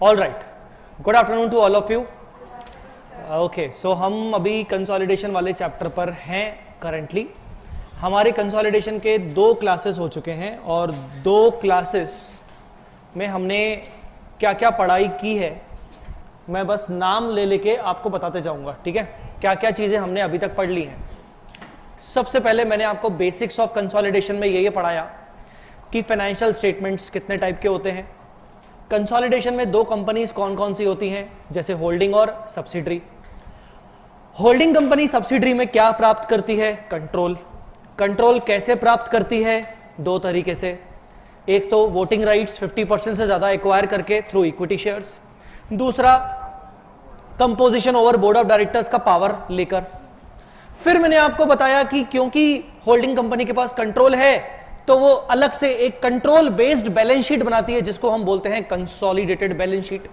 All right, good afternoon to all of you. Okay, so हम अभी consolidation वाले chapter पर हैं करंटली। हमारे कंसोलिडेशन के 2 क्लासेस हो चुके हैं और 2 क्लासेस में हमने क्या क्या पढ़ाई की है मैं बस नाम ले लेके आपको बताते जाऊंगा, ठीक है? क्या क्या चीजें हमने अभी तक पढ़ ली हैं। सबसे पहले मैंने आपको बेसिक्स ऑफ कंसोलिडेशन में ये पढ़ाया कि फाइनेंशियल स्टेटमेंट्स कितने टाइप के होते हैं, कंसोलिडेशन में 2 कंपनीज कौन कौन सी होती हैं, जैसे होल्डिंग और सब्सिडरी। होल्डिंग कंपनी सब्सिडरी में क्या प्राप्त करती है? कंट्रोल। कंट्रोल कैसे प्राप्त करती है? 2 तरीके से, एक तो वोटिंग राइट्स 50% से ज्यादा एक्वायर करके थ्रू इक्विटी शेयर्स, दूसरा composition over board of directors का पावर लेकर। फिर मैंने आपको बताया कि क्योंकि होल्डिंग कंपनी के पास कंट्रोल है तो वो अलग से एक कंट्रोल बेस्ड बैलेंस शीट बनाती है जिसको हम बोलते हैं कंसोलिडेटेड बैलेंस शीट,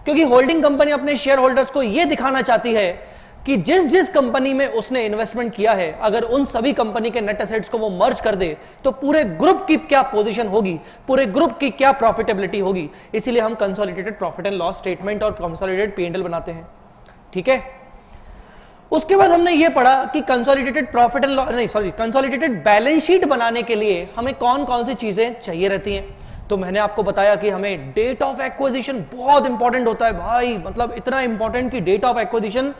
क्योंकि होल्डिंग कंपनी अपने शेयर होल्डर्स को यह दिखाना चाहती है कि जिस जिस कंपनी में उसने इन्वेस्टमेंट किया है अगर उन सभी कंपनी के नेट एसेट्स को वो मर्ज कर दे तो पूरे ग्रुप की क्या पोजीशन होगी, पूरे ग्रुप की क्या प्रॉफिटेबिलिटी होगी। इसीलिए हम consolidated profit and loss statement और कंसोलिडेटेड P&L बनाते हैं, ठीक है? उसके बाद हमने ये पढ़ा कि कंसोलिडेटेड प्रॉफिट एंड लॉस नहीं सॉरी कंसोलिडेटेड बैलेंस शीट बनाने के लिए हमें कौन कौन सी चीजें चाहिए रहती हैं। तो मैंने आपको बताया कि हमें डेट ऑफ एक्विजिशन बहुत इंपॉर्टेंट होता है भाई, मतलब इतना इंपॉर्टेंट कि डेट ऑफ एक्विजिशन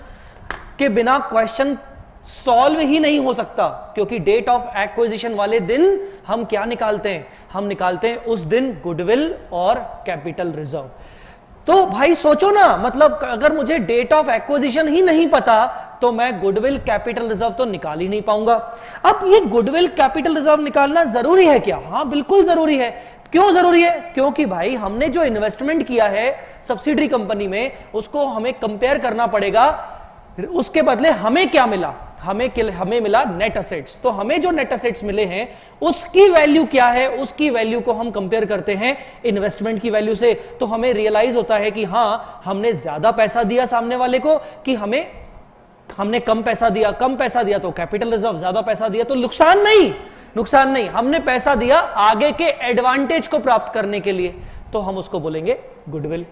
के बिना क्वेश्चन सॉल्व ही नहीं हो सकता, क्योंकि डेट ऑफ एक्विजिशन वाले दिन हम क्या निकालते हैं? हम निकालते हैं उस दिन गुडविल और कैपिटल रिजर्व। तो भाई सोचो ना, मतलब अगर मुझे डेट ऑफ एक्विजिशन ही नहीं पता तो मैं गुडविल कैपिटल रिजर्व तो निकाल ही नहीं पाऊंगा। अब ये गुडविल कैपिटल रिजर्व निकालना जरूरी है क्या? हाँ बिल्कुल जरूरी है। क्यों जरूरी है? क्योंकि भाई हमने जो इन्वेस्टमेंट किया है सब्सिडरी कंपनी में उसको हमें कंपेयर करना पड़ेगा, उसके बदले हमें क्या मिला? हमें मिला नेट एसेट्स। तो हमें जो नेट एसेट्स मिले हैं उसकी वैल्यू क्या है? उसकी वैल्यू को हम कंपेयर करते हैं इन्वेस्टमेंट की वैल्यू से। तो हमें रियलाइज होता है कि हाँ हमने ज्यादा पैसा दिया सामने वाले को कि हमने कम पैसा दिया तो कैपिटल रिजर्व, ज्यादा पैसा दिया तो नुकसान नहीं, हमने पैसा दिया आगे के एडवांटेज को प्राप्त करने के लिए, तो हम उसको बोलेंगे गुडविल।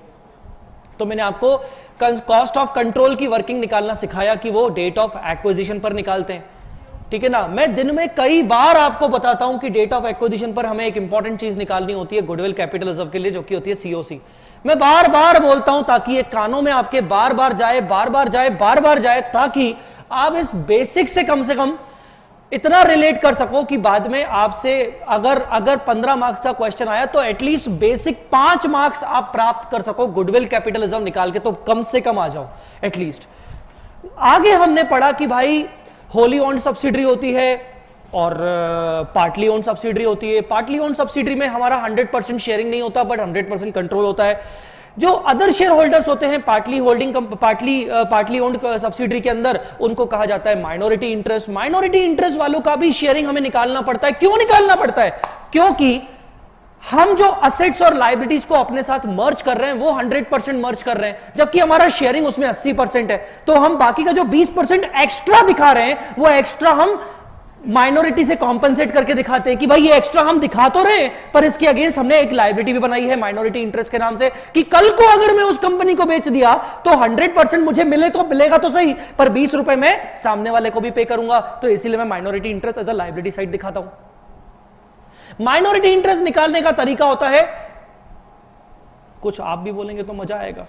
तो मैंने आपको कॉस्ट ऑफ कंट्रोल की वर्किंग निकालना सिखाया कि वो डेट ऑफ एक्विजिशन पर निकालते हैं, ठीक है ना? मैं दिन में कई बार आपको बताता हूं कि डेट ऑफ एक्विजिशन पर हमें एक इंपॉर्टेंट चीज निकालनी होती है गुडविल कैपिटल रिजर्व के लिए, जो कि होती है COC। मैं बार बार बोलता हूं ताकि ये कानों में आपके बार बार जाए, ताकि आप इस बेसिक से कम इतना रिलेट कर सको कि बाद में आपसे अगर 15 मार्क्स का क्वेश्चन आया तो एटलीस्ट बेसिक 5 मार्क्स आप प्राप्त कर सको गुडविल कैपिटल रिजर्व निकाल के, तो कम से कम आ जाओ एटलीस्ट। आगे हमने पढ़ा कि भाई होली ओन्ड सब्सिडरी होती है और पार्टली ओन्ड सब्सिडरी होती है। पार्टली ओन्ड सब्सिडरी में हमारा 100% शेयरिंग नहीं होता बट 100% कंट्रोल होता है। जो अदर शेयर होल्डर्स होते हैं पार्टली ओन्ड सब्सिडरी के अंदर, उनको कहा जाता है माइनॉरिटी इंटरेस्ट। माइनॉरिटी इंटरेस्ट वालों का भी शेयरिंग हमें निकालना पड़ता है। क्यों निकालना पड़ता है? क्योंकि हम जो असेट्स और लायबिलिटीज को अपने साथ मर्ज कर रहे हैं वो 100% मर्ज कर रहे हैं, जबकि हमारा शेयरिंग उसमें 80% है। तो हम बाकी का जो 20% एक्स्ट्रा दिखा रहे हैं वो एक्स्ट्रा हम माइनॉरिटी से कॉम्पेंसेट करके दिखाते हैं कि भाई ये एक्स्ट्रा हम दिखा तो रहे हैं पर इसके अगेंस्ट हमने एक लायबिलिटी भी बनाई है माइनॉरिटी इंटरेस्ट के नाम से, कि कल को अगर मैं उस कंपनी को बेच दिया तो 100% मुझे मिलेगा तो सही, पर 20 रुपए मैं सामने वाले को भी पे करूंगा। तो इसीलिए मैं minority interest as a liability side दिखाता हूं। माइनॉरिटी इंटरेस्ट निकालने का तरीका होता है, कुछ आप भी बोलेंगे तो मजा आएगा।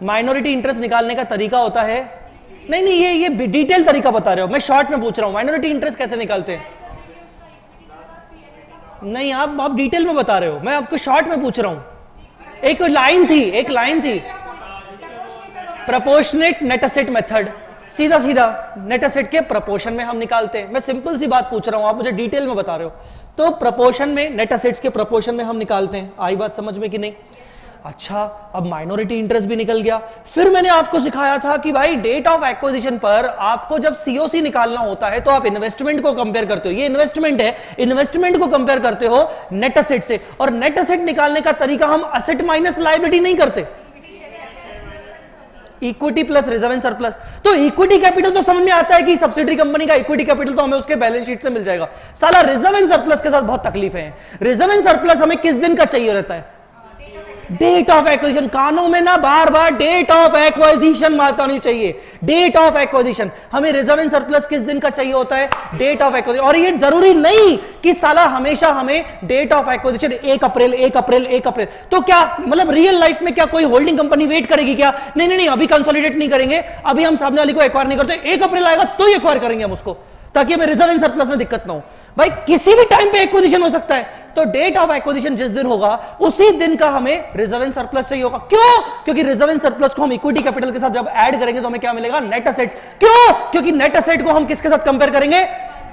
माइनॉरिटी इंटरेस्ट निकालने का तरीका होता है, नहीं ये डिटेल तरीका बता रहे हो, मैं शॉर्ट में पूछ रहा हूं माइनॉरिटी इंटरेस्ट कैसे निकालते हैं। नहीं आप डिटेल में बता रहे हो, मैं आपको शॉर्ट में पूछ रहा हूं। एक लाइन थी प्रोपोर्शनेट नेट एसेट मेथड, सीधा नेट एसेट के प्रोपोर्शन में हम निकालते हैं। मैं सिंपल सी बात पूछ रहा हूं, आप मुझे डिटेल में बता रहे हो। तो प्रोपोर्शन में, नेट एसेट्स के प्रोपोर्शन में हम निकालते हैं। आई बात समझ में कि नहीं? अच्छा, अब माइनॉरिटी इंटरेस्ट भी निकल गया। फिर मैंने आपको सिखाया था कि भाई डेट ऑफ एक्विजिशन पर आपको जब COC निकालना होता है तो आप इन्वेस्टमेंट को कंपेयर करते हो। ये इन्वेस्टमेंट है, इन्वेस्टमेंट को कंपेयर करते हो नेट एसेट से, और नेट एसेट निकालने का तरीका हम असेट माइनस लायबिलिटी नहीं करते, equity plus reserve and surplus. तो इक्विटी कैपिटल तो समझ में आता है कि सब्सिडरी कंपनी का इक्विटी कैपिटल तो हमें उसके बैलेंस शीट से मिल जाएगा। साला रिजर्व एंड सरप्लस के साथ बहुत तकलीफ है। रिजर्व एंड सरप्लस हमें किस दिन का चाहिए रहता है? Date of acquisition. कानों में ना बार बार डेट ऑफ एक्विजिशन बात आनी चाहिए, डेट ऑफ एक्विजिशन। हमें रिजर्व एंड सरप्लस किस दिन का चाहिए होता है? Date of acquisition. और ये जरूरी नहीं कि साला हमेशा हमें डेट ऑफ एक्विजिशन 1 अप्रैल 1 अप्रैल 1 अप्रैल। तो क्या मतलब रियल लाइफ में क्या कोई होल्डिंग कंपनी वेट करेगी क्या? नहीं नहीं नहीं, अभी कंसोलिडेट नहीं करेंगे, अभी हम सामने वाले को एक्वायर नहीं करते, 1 अप्रैल आएगा तो ही एक्वायर करेंगे हम उसको, ताकि हमें रिजर्व एंड सरप्लस में दिक्कत ना हो। भाई किसी भी टाइम पे एक्विजिशन हो सकता है, तो डेट ऑफ एक्विजिशन जिस दिन होगा उसी दिन का हमें रिजर्व एंड सरप्लस चाहिए होगा। क्यों? क्योंकि रिजर्व एंड सरप्लस को हम इक्विटी कैपिटल के साथ जब ऐड करेंगे तो हमें क्या मिलेगा? Net assets. क्यों? क्योंकि नेट असेट को हम किसके साथ कंपेयर करेंगे?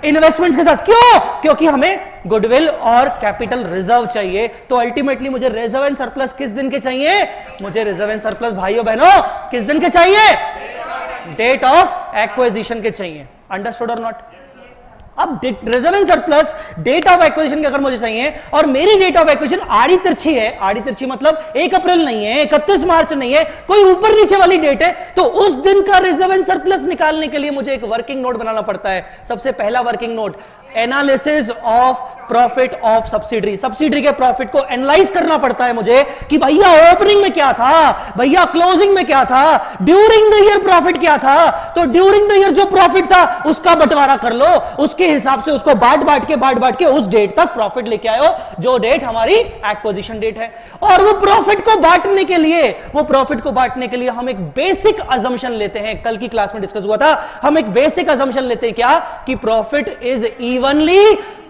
इन्वेस्टमेंट्स के साथ। क्यों? क्योंकि हमें गुडविल और कैपिटल रिजर्व चाहिए। तो अल्टीमेटली मुझे रिजर्व एंड सरप्लस किस दिन के चाहिए? मुझे रिजर्व एंड सरप्लस भाइयों बहनों किस दिन के चाहिए? डेट ऑफ एक्विजिशन के चाहिए। अंडरस्टूड और नॉट? अब reserve and surplus date of acquisition के अगर मुझे चाहिए और मेरी डेट ऑफ एक्विजिशन आड़ी तिरछी है, आड़ी तिरछी मतलब 1 अप्रैल नहीं है, 31 मार्च नहीं है, कोई ऊपर नीचे वाली डेट है, तो उस दिन का रिजर्व एंड सरप्लस निकालने के लिए मुझे एक वर्किंग नोट बनाना पड़ता है। सबसे पहला working note, analysis of profit of subsidiary. Subsidiary के प्रॉफिट को एनालाइज करना पड़ता है मुझे कि भैया ओपनिंग में क्या था, भैया क्लोजिंग में क्या था, ड्यूरिंग द ईयर प्रॉफिट क्या था। तो ड्यूरिंग द ईयर जो प्रॉफिट था उसका बंटवारा कर लो, उसके हिसाब से उसको बांट बांट के उस डेट तक प्रॉफिट लेके आयो जो डेट हमारी एक्विजिशन डेट है। और वो प्रॉफिट को बांटने के लिए हम एक बेसिक अजम्पशन लेते हैं। कल की क्लास में डिस्कस हुआ था, हम एक बेसिक अजम्पशन लेते हैं क्या? कि profit is evenly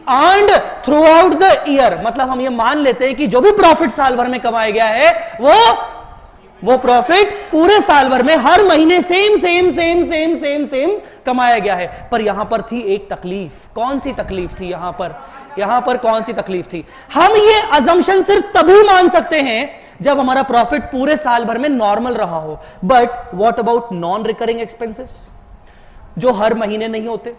earned through out the year. मतलब हम ये मान लेते हैं कि जो भी प्रॉफिट साल भर में कमाया गया है वो प्रॉफिट पूरे साल भर में हर महीने सेम कमाया गया है। पर यहां पर थी एक तकलीफ। कौन सी तकलीफ थी? यहां पर कौन सी तकलीफ थी? हम ये अजम्पशन सिर्फ तभी मान सकते हैं जब हमारा प्रॉफिट पूरे साल भर में नॉर्मल रहा हो। But what about non recurring expenses जो हर महीने नहीं होते?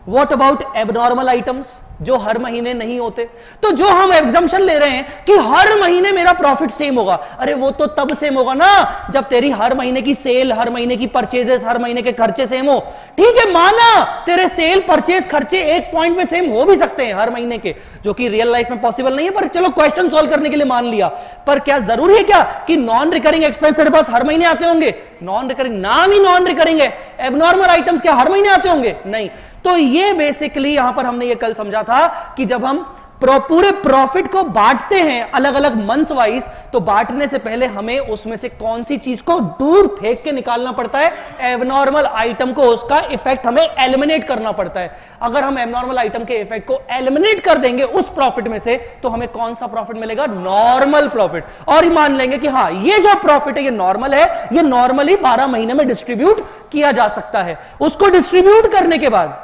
What about एबनॉर्मल आइटम्स जो हर महीने नहीं होते? तो जो हम एग्जम्पशन ले रहे हैं कि हर महीने मेरा प्रॉफिट सेम होगा, अरे वो तो तब सेम होगा ना जब तेरी हर महीने की सेल, हर महीने की परचेजेस, हर महीने के खर्चे सेम हो। ठीक है, माना तेरे सेल परचेज खर्चे एक पॉइंट में सेम हो भी सकते हैं हर महीने के, जो कि रियल लाइफ में पॉसिबल नहीं है, पर चलो क्वेश्चन सॉल्व करने के लिए मान लिया। पर क्या जरूरी है क्या कि नॉन रिकरिंग एक्सपेंस तेरे पास हर महीने आते होंगे? नॉन रिकरिंग, नाम ही नॉन रिकरिंग है। एबनॉर्मल आइटम्स क्या हर महीने आते होंगे? नहीं। तो ये बेसिकली यहां पर हमने ये कल समझा था कि जब हम पूरे प्रॉफिट को बांटते हैं अलग अलग मंथ वाइज, तो बांटने से पहले हमें उसमें से कौन सी चीज को दूर फेंक के निकालना पड़ता है? एबनॉर्मल आइटम को, उसका इफेक्ट हमें एलिमिनेट करना पड़ता है। अगर हम एबनॉर्मल आइटम के इफेक्ट को एलिमिनेट कर देंगे उस प्रॉफिट में से, तो हमें कौन सा प्रॉफिट मिलेगा? Normal profit. और मान लेंगे कि हाँ, ये जो प्रॉफिट है ये नॉर्मल है, ये नॉर्मली 12 महीने में डिस्ट्रीब्यूट किया जा सकता है। उसको डिस्ट्रीब्यूट करने के बाद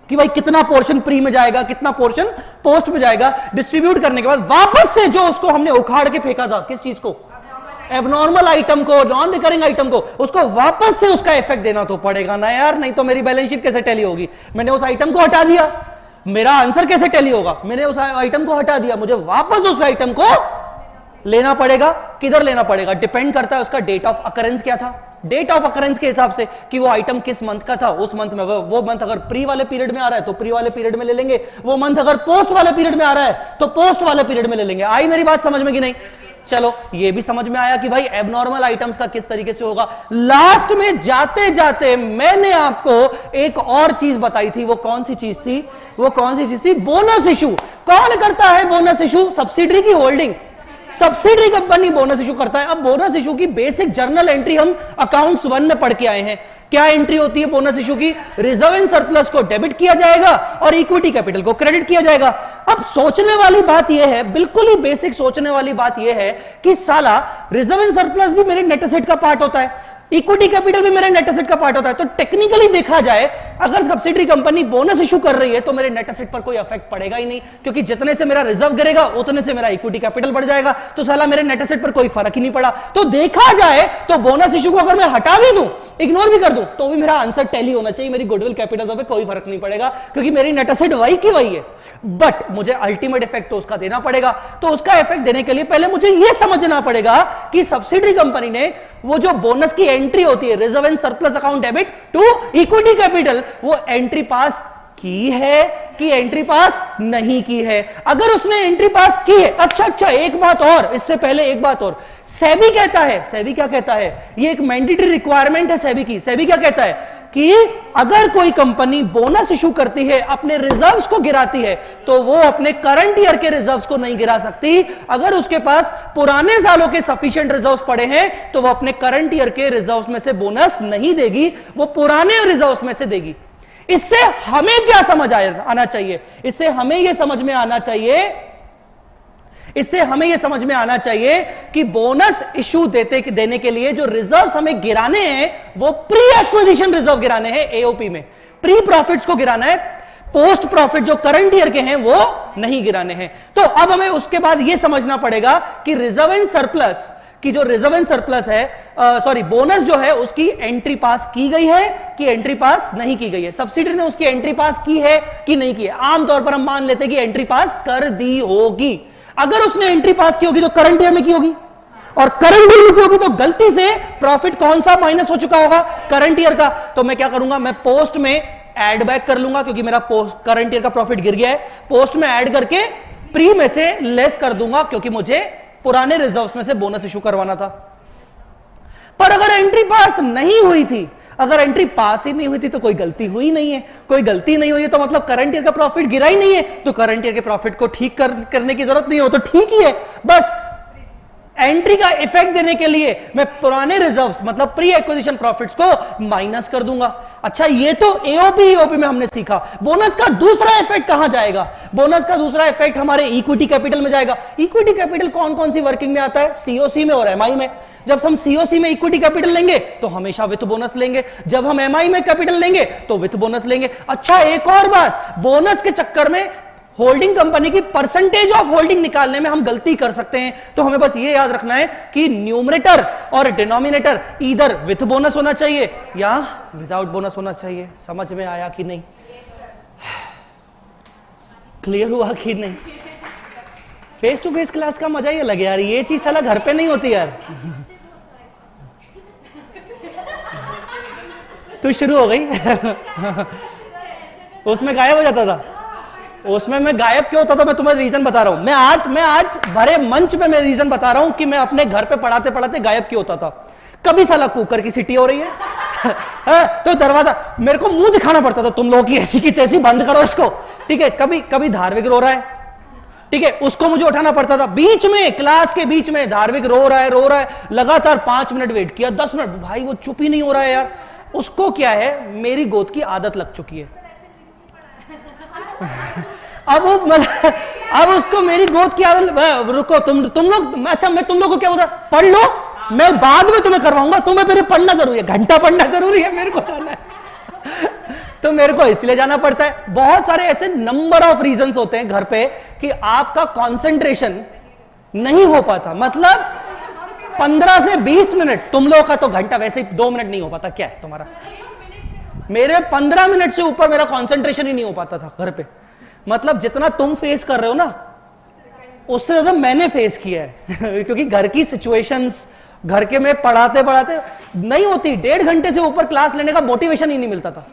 कि भाई कितना पोर्शन प्री में जाएगा, कितना पोर्शन पोस्ट में जाएगा, डिस्ट्रीब्यूट करने के बाद वापस से जो उसको हमने उखाड़ के फेंका था, किस चीज को? एबनॉर्मल आइटम को, नॉन रिकरिंग आइटम को, उसको वापस से उसका इफेक्ट देना तो पड़ेगा ना यार, नहीं तो मेरी बैलेंस शीट कैसे टैली होगी? मैंने उस आइटम को हटा दिया, मेरा आंसर कैसे टैली होगा? मैंने उस आइटम को हटा दिया, मुझे वापस उस आइटम को लेना पड़ेगा। किधर लेना पड़ेगा? डिपेंड करता है उसका डेट ऑफ अकरेंस क्या था। डेट ऑफ अकरेंस के हिसाब से कि वो आइटम किस मंथ का था, उस मंथ में वो मंथ अगर प्री वाले पीरियड में आ रहा है तो प्री वाले पीरियड में ले लेंगे, वो मंथ अगर पोस्ट वाले पीरियड में आ रहा है तो पोस्ट वाले पीरियड में ले लेंगे। आई मेरी बात समझ में कि नहीं? चलो ये भी समझ में आया कि भाई एबनॉर्मल आइटम्स का किस तरीके से होगा। लास्ट में जाते जाते मैंने आपको एक और चीज बताई थी। वो कौन सी चीज थी? Bonus issue. कौन करता है बोनस इशू? सब्सिडरी की holding, subsidiary company bonus issue करता है। अब बोनस इशू की बेसिक जर्नल एंट्री हम अकाउंट्स 1 में पढ़ के आए हैं। क्या एंट्री होती है बोनस इशू की? रिजर्व एंड सरप्लस को डेबिट किया जाएगा और इक्विटी कैपिटल को क्रेडिट किया जाएगा। अब सोचने वाली बात यह है, बिल्कुल ही बेसिक सोचने वाली बात यह है कि साला रिजर्व एंड सरप्लस भी मेरे नेट एसेट का पार्ट होता है, इक्विटी कैपिटल भी मेरे नेट एसेट का पार्ट होता है। तो टेक्निकली देखा जाए अगर सब्सिडरी कंपनी बोनस इशू कर रही है तो मेरे नेट एसेट पर कोई इफेक्ट पड़ेगा ही नहीं, क्योंकि जितने से मेरा रिजर्व गिरेगा उतने से मेरा इक्विटी कैपिटल बढ़ जाएगा। तो साला मेरे नेट एसेट पर कोई फर्क ही नहीं पड़ा। तो देखा जाए तो बोनस इशू को अगर मैं हटा भी दूं, इग्नोर भी कर दूं, तो भी मेरा आंसर टैली होना चाहिए। मेरी गुडविल कैपिटल पे कोई फर्क नहीं पड़ेगा, क्योंकि मेरी नेट एसेट वही की वही है। बट मुझे अल्टीमेट इफेक्ट तो उसका देना पड़ेगा। तो उसका इफेक्ट देने के लिए पहले मुझे यह समझना पड़ेगा कि सब्सिडरी कंपनी ने वो जो बोनस की एंट्री होती है, reserve and surplus account debit to equity capital, वो एंट्री पास की है कि एंट्री पास नहीं की है। अगर उसने एंट्री पास की है, अच्छा एक बात और, इससे पहले एक बात और, सेबी कहता है, सेबी क्या कहता है, ये एक मैंडेटरी रिक्वायरमेंट है सेबी की। सेबी क्या कहता है कि अगर कोई कंपनी बोनस इशू करती है, अपने रिजर्व्स को गिराती है, तो वो अपने करंट ईयर के रिजर्व्स को नहीं गिरा सकती। अगर उसके पास पुराने सालों के सफिशिएंट रिजर्व्स पड़े हैं, तो वो अपने करंट ईयर के रिजर्व्स में से बोनस नहीं देगी, वो पुराने रिजर्व्स में से देगी। इससे हमें क्या समझ आना चाहिए, इससे हमें यह समझ में आना चाहिए, इससे हमें यह समझ में आना चाहिए कि बोनस इशू देने के लिए जो रिजर्व्स हमें गिराने हैं, वो प्री एक्विजिशन रिजर्व गिराने हैं। एओपी में प्री प्रॉफिट्स को गिराना है, पोस्ट प्रॉफिट जो करंट ईयर के हैं वो नहीं गिराने हैं। तो अब हमें उसके बाद यह समझना पड़ेगा कि रिजर्व एंड सरप्लस की जो रिजर्व एंड सरप्लस है, बोनस जो है, उसकी एंट्री पास की गई है कि एंट्री पास नहीं की गई है। सब्सिडी ने उसकी एंट्री पास की है कि नहीं की है। आमतौर पर हम मान लेते हैं कि एंट्री पास कर दी होगी। अगर उसने एंट्री पास की होगी तो करंट ईयर में की होगी, और करंट ईयर में की होगी तो गलती से प्रॉफिट कौन सा माइनस हो चुका होगा, करंट ईयर का। तो मैं क्या करूंगा, मैं पोस्ट में ऐड बैक कर लूंगा, क्योंकि मेरा करंट ईयर का प्रॉफिट गिर गया है। पोस्ट में ऐड करके प्री में से लेस कर दूंगा, क्योंकि मुझे पुराने रिजर्व्स में से बोनस इशू करवाना था। पर अगर एंट्री पास नहीं हुई थी, अगर एंट्री पास ही नहीं हुई थी, तो कोई गलती हुई नहीं है। कोई गलती नहीं हुई है तो मतलब करंट ईयर का प्रॉफिट गिरा ही नहीं है, तो करंट ईयर के प्रॉफिट को ठीक करने की जरूरत नहीं हो, तो ठीक ही है। बस एंट्री का इफेक्ट देने के लिए मैं पुराने रिजर्व्स मतलब प्री एक्विजिशन प्रॉफिट्स को माइनस कर दूंगा। अच्छा, ये तो एओपी में हमने सीखा। बोनस का दूसरा इफेक्ट कहां जाएगा, बोनस का दूसरा इफेक्ट हमारे इक्विटी कैपिटल में जाएगा। इक्विटी कैपिटल कौन कौन सी वर्किंग में आता है, सीओसी में और एमआई में। जब हम सीओसी में इक्विटी कैपिटल लेंगे तो हमेशा विथ बोनस लेंगे, जब हम एमआई में कैपिटल लेंगे तो विथ बोनस लेंगे। अच्छा, एक और बात, बोनस के चक्कर में होल्डिंग कंपनी की परसेंटेज ऑफ होल्डिंग निकालने में हम गलती कर सकते हैं। तो हमें बस ये याद रखना है कि न्यूमरेटर और डिनोमिनेटर ईदर विथ बोनस होना चाहिए या विदाउट बोनस होना चाहिए। समझ में आया कि नहीं, क्लियर हुआ कि नहीं? फेस टू फेस क्लास का मजा ही अलग है यार, ये चीज साला घर पे नहीं होती यार। तू शुरू हो गई उसमें गायब हो जाता था। उसमें मैं गायब क्यों होता था, मैं तुम्हें रीजन बता रहा हूं। मैं आज भरे मंच पे मैं रीजन बता रहा हूं कि मैं अपने घर पे पढ़ाते पढ़ाते गायब क्यों होता था। कभी साला कुकर की सीटी हो रही है तो दरवाजा मेरे को मुंह दिखाना पड़ता था, तुम लोगों की ऐसी की तैसी, बंद करो इसको, ठीक है। कभी धार्मिक रो रहा है, ठीक है, उसको मुझे उठाना पड़ता था बीच में, क्लास के बीच में। धार्मिक रो रहा है, लगातार 5 मिनट वेट किया, 10 मिनट, भाई वो चुप ही नहीं हो रहा है यार। उसको क्या है, मेरी गोद की आदत लग चुकी है। अब उसको मेरी गोद की आदत, रुको तुम लोग, अच्छा मैं तुम लोग को क्या बता, पढ़ लो, मैं बाद में तुम्हें करवाऊंगा। तुम्हें मेरे पढ़ना जरूरी है, घंटा पढ़ना जरूरी है, मेरे को जाना है तो मेरे को इसलिए जाना पड़ता है। बहुत सारे ऐसे नंबर ऑफ रीजंस होते हैं घर पे कि आपका कंसंट्रेशन नहीं हो पाता। मतलब 15 से 20 मिनट, तुम लोगों का तो घंटा, वैसे ही 2 मिनट नहीं हो पाता। क्या है तुम्हारा? मेरे 15 मिनट से ऊपर मेरा कंसंट्रेशन ही नहीं हो पाता था घर पे। मतलब जितना तुम फेस कर रहे हो ना, उससे ज्यादा मैंने फेस किया है क्योंकि घर की सिचुएशंस, घर के में पढ़ाते पढ़ाते नहीं होती, 1.5 घंटे से ऊपर क्लास लेने का मोटिवेशन ही नहीं मिलता था।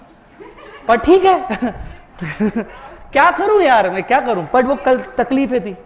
पर ठीक है क्या करूं यार, मैं क्या करूं, पर वो कल तकलीफें थी।